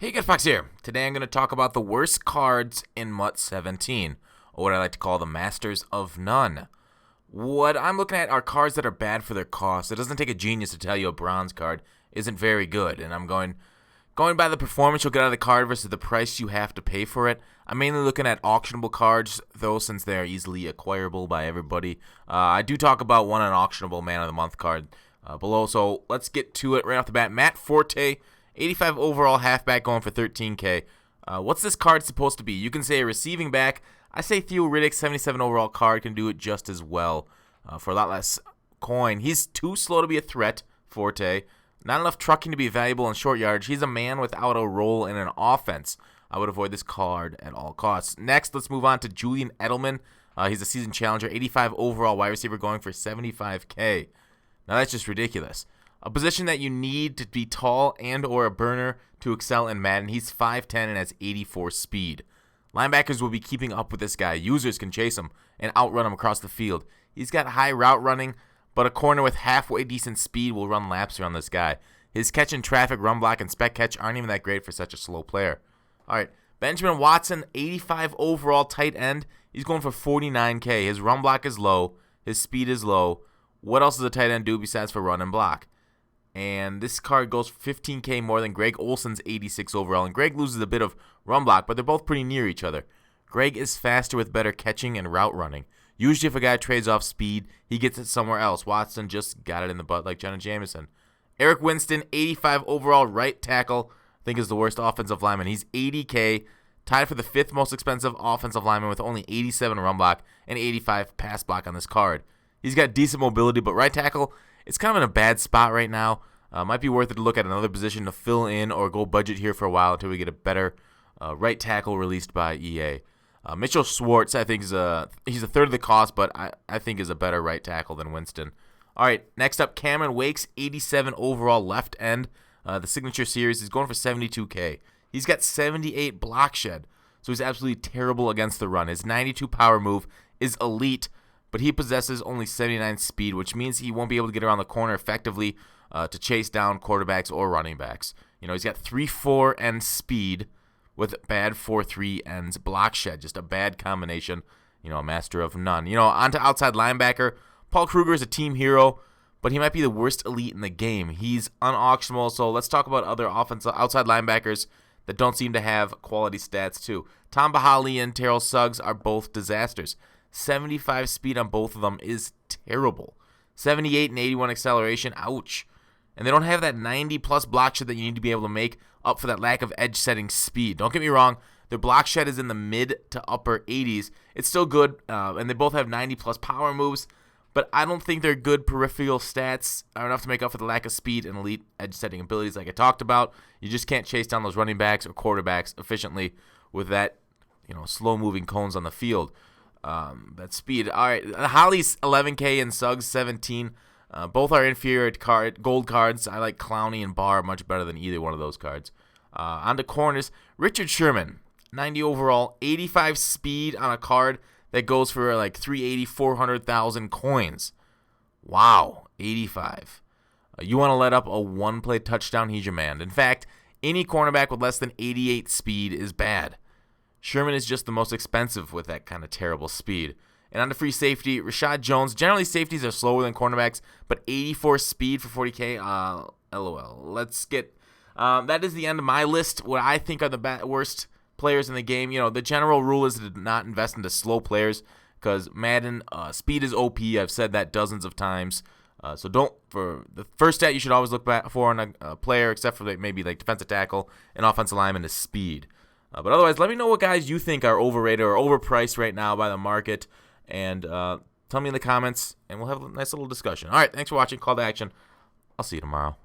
Hey, Good Fox here. Today I'm going to talk about the worst cards in MUT 17, or what I like to call the Masters of None. What I'm looking at are cards that are bad for their cost. It doesn't take a genius to tell you a bronze card isn't very good, and I'm going by the performance you'll get out of the card versus the price you have to pay for it. I'm mainly looking at auctionable cards, though, since they are easily acquirable by everybody. I do talk about one unauctionable Man of the Month card below, so let's get to it right off the bat. Matt Forte, 85 overall halfback going for 13K. What's this card supposed to be? You can say a receiving back. I say Theo Riddick, 77 overall card, can do it just as well for a lot less coin. He's too slow to be a threat, Forte. Not enough trucking to be valuable in short yardage. He's a man without a role in an offense. I would avoid this card at all costs. Next, let's move on to Julian Edelman. He's a season challenger, 85 overall wide receiver going for 75K. Now that's just ridiculous. A position that you need to be tall and or a burner to excel in Madden. He's 5'10 and has 84 speed. Linebackers will be keeping up with this guy. Users can chase him and outrun him across the field. He's got high route running, but a corner with halfway decent speed will run laps around this guy. His catch in traffic, run block, and spec catch aren't even that great for such a slow player. All right, Benjamin Watson, 85 overall tight end. He's going for 49K. His run block is low. His speed is low. What else does a tight end do besides for run and block? And this card goes for 15K more than Greg Olson's 86 overall. And Greg loses a bit of run block, but they're both pretty near each other. Greg is faster with better catching and route running. Usually if a guy trades off speed, he gets it somewhere else. Watson just got it in the butt like Jenna Jameson. Eric Winston, 85 overall right tackle. I think is the worst offensive lineman. He's 80K, tied for the 5th most expensive offensive lineman with only 87 run block and 85 pass block on this card. He's got decent mobility, but right tackle, it's kind of in a bad spot right now. Might be worth it to look at another position to fill in or go budget here for a while until we get a better right tackle released by EA. Mitchell Schwartz, I think, he's a third of the cost, but I think is a better right tackle than Winston. All right, next up, Cameron Wakes, 87 overall left end. The signature series is going for 72K. He's got 78 block shed, so he's absolutely terrible against the run. His 92 power move is elite, but he possesses only 79 speed, which means he won't be able to get around the corner effectively to chase down quarterbacks or running backs. You know, he's got 3-4 and speed with bad 4-3 ends block shed. Just a bad combination. You know, a master of none. You know, on to outside linebacker. Paul Kruger is a team hero, but he might be the worst elite in the game. He's unauctionable, so let's talk about other outside linebackers that don't seem to have quality stats too. Tom Bahali and Terrell Suggs are both disasters. 75 speed on both of them is terrible. 78 and 81 acceleration, ouch. And they don't have that 90-plus block shed that you need to be able to make up for that lack of edge-setting speed. Don't get me wrong, their block shed is in the mid to upper 80s. It's still good, and they both have 90-plus power moves, but I don't think their good peripheral stats are enough to make up for the lack of speed and elite edge-setting abilities like I talked about. You just can't chase down those running backs or quarterbacks efficiently with that, slow-moving cones on the field. That speed. All right, Holly's 11K and Suggs 17. Both are inferior gold cards. I like Clowney and Barr much better than either one of those cards. On to corners, Richard Sherman, 90 overall, 85 speed on a card that goes for like 380, 400,000 coins. Wow, 85. You want to let up a one-play touchdown, he's your man. In fact, any cornerback with less than 88 speed is bad. Sherman is just the most expensive with that kind of terrible speed. And on to free safety, Rashad Jones. Generally, safeties are slower than cornerbacks, but 84 speed for 40K, LOL. Let's get, that is the end of my list. What I think are the worst players in the game. You know, the general rule is to not invest into slow players because Madden, speed is OP. I've said that dozens of times. So for the first stat you should always look for on a player, except for maybe like defensive tackle and offensive lineman, is speed. But otherwise, let me know what guys you think are overrated or overpriced right now by the market. And tell me in the comments, and we'll have a nice little discussion. All right, thanks for watching. Call to action. I'll see you tomorrow.